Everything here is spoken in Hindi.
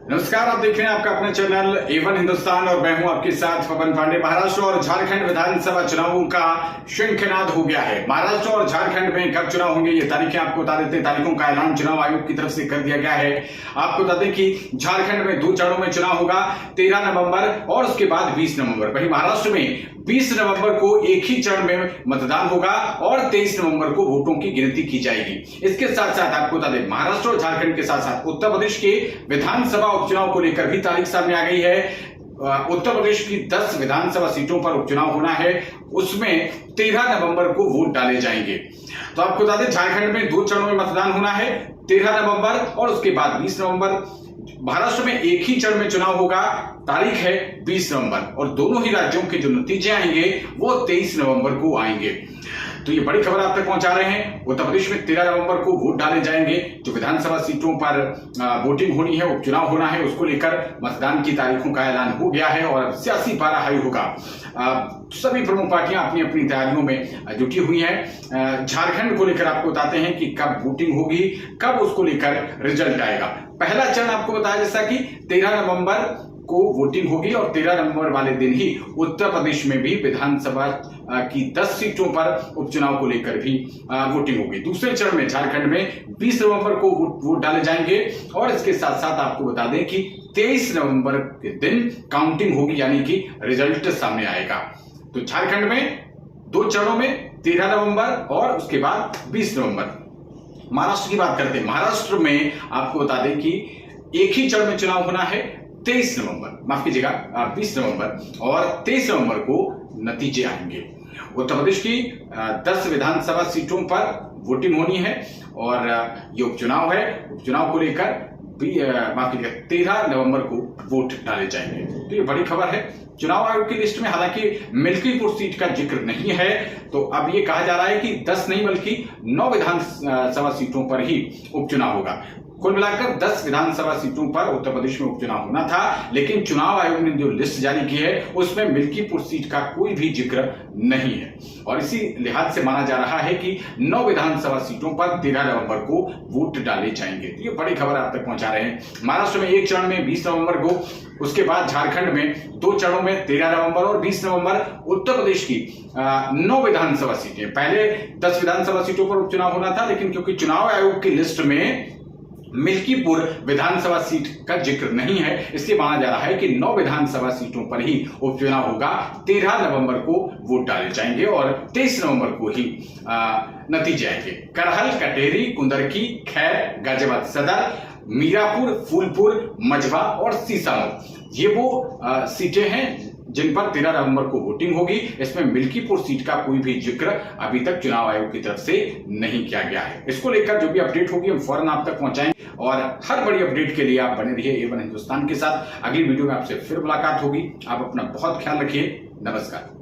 नमस्कार, आप देख रहे हैं आपका अपना चैनल A1 हिंदुस्तान और मैं हूं आपके साथ पवन पांडे। महाराष्ट्र और झारखंड विधानसभा चुनावों का शंखनाद हो गया है। महाराष्ट्र और झारखंड में कब चुनाव होंगे ये तारीखें आपको बता देते हैं। तारीखों का ऐलान चुनाव आयोग की तरफ से कर दिया गया है। आपको बता दें कि झारखंड में 2 चरणों में चुनाव होगा, 13 नवंबर और उसके बाद 20 नवंबर। वहीं महाराष्ट्र में 20 नवंबर को एक ही चरण में मतदान होगा और 23 नवंबर को वोटों की गिनती की जाएगी। इसके साथ साथ आपको बता दें, महाराष्ट्र और झारखंड के साथ साथ उत्तर प्रदेश के विधानसभा उपचुनाव को लेकर भी तारीख सामने आ गई है। उत्तर प्रदेश की 10 विधानसभा सीटों पर उपचुनाव होना है, उसमें 13 नवंबर को वोट डाले जाएंगे। तो आपको बता दें, झारखंड में 2 चरणों में मतदान होना है, 13 नवंबर और उसके बाद 20 नवंबर। महाराष्ट्र में एक ही चरण में चुनाव होगा, तारीख है 20 नवंबर और दोनों ही राज्यों के जो नतीजे आएंगे वो 23 नवंबर को आएंगे। तो ये बड़ी खबर आप तक पहुंचा रहे हैं। उत्तर प्रदेश में 13 नवंबर को वोट डाले जाएंगे। जो विधानसभा सीटों पर वोटिंग होनी है, उपचुनाव होना है, उसको लेकर मतदान की तारीखों का ऐलान हो गया है और सियासी पारा हाई होगा। सभी प्रमुख पार्टियां अपनी अपनी तैयारियों में जुटी हुई हैं। झारखंड को लेकर आपको बताते हैं कि कब वोटिंग होगी, कब उसको लेकर रिजल्ट आएगा। पहला चरण आपको बताया जैसा कि 13 नवंबर को वोटिंग होगी और 13 नवंबर वाले दिन ही उत्तर प्रदेश में भी विधानसभा की 10 सीटों पर उपचुनाव को लेकर भी वोटिंग होगी। दूसरे चरण में झारखंड में 20 नवंबर को वोट डाले जाएंगे और इसके साथ साथ आपको बता दें कि 23 नवंबर के दिन काउंटिंग होगी, यानी कि रिजल्ट सामने आएगा। तो झारखंड में 2 चरणों में 13 नवंबर और उसके बाद 20 नवंबर। महाराष्ट्र की बात करते हैं। महाराष्ट्र में आपको बता दें कि एक ही चरण में चुनाव होना है, 23 नवंबर, माफ कीजिएगा 20 नवंबर और 23 नवंबर को नतीजे आएंगे। उत्तर प्रदेश की 10 विधानसभा सीटों पर वोटिंग होनी है और ये उपचुनाव है। उपचुनाव को लेकर माफ कीजिएगा 13 नवंबर को वोट डाले जाएंगे। तो ये बड़ी खबर है। चुनाव आयोग की लिस्ट में हालांकि मिल्कीपुर सीट का जिक्र नहीं है, तो अब ये कहा जा रहा है कि 10 नहीं बल्कि 9 विधानसभा सीटों पर ही उपचुनाव होगा। कुल मिलाकर 10 विधानसभा सीटों पर उत्तर प्रदेश में उपचुनाव होना था, लेकिन चुनाव आयोग ने जो लिस्ट जारी की है उसमें मिल्कीपुर सीट का कोई भी जिक्र नहीं है और इसी लिहाज से माना जा रहा है कि 9 विधानसभा सीटों पर 13 नवंबर को वोट डाले जाएंगे। तो ये बड़ी खबर आप तक पहुंचा रहे हैं। महाराष्ट्र में एक चरण में 20 नवंबर को, उसके बाद झारखंड में 2 चरणों में 13 नवंबर और 20 नवंबर। उत्तर प्रदेश की 9 विधानसभा सीटें, पहले 10 विधानसभा सीटों पर उपचुनाव होना था, लेकिन क्योंकि चुनाव आयोग की लिस्ट में मिल्कीपुर विधानसभा सीट का जिक्र नहीं है, इसलिए माना जा रहा है कि 9 विधानसभा सीटों पर ही उपचुनाव होगा। 13 नवंबर को वोट डाले जाएंगे और 23 नवंबर को ही नतीजे आएंगे। करहल, कटेरी, कुंदरकी, खैर, गाजियाबाद सदर, मीरापुर, फूलपुर, मझवा और सीसामऊ, ये वो सीटें हैं जिन पर 13 नवंबर को वोटिंग होगी। इसमें मिल्कीपुर सीट का कोई भी जिक्र अभी तक चुनाव आयोग की तरफ से नहीं किया गया है। इसको लेकर जो भी अपडेट होगी हम फौरन आप तक पहुंचाएंगे और हर बड़ी अपडेट के लिए आप बने रहिए A1 हिंदुस्तान के साथ। अगली वीडियो में आपसे फिर मुलाकात होगी। आप अपना बहुत ख्याल रखिए। नमस्कार।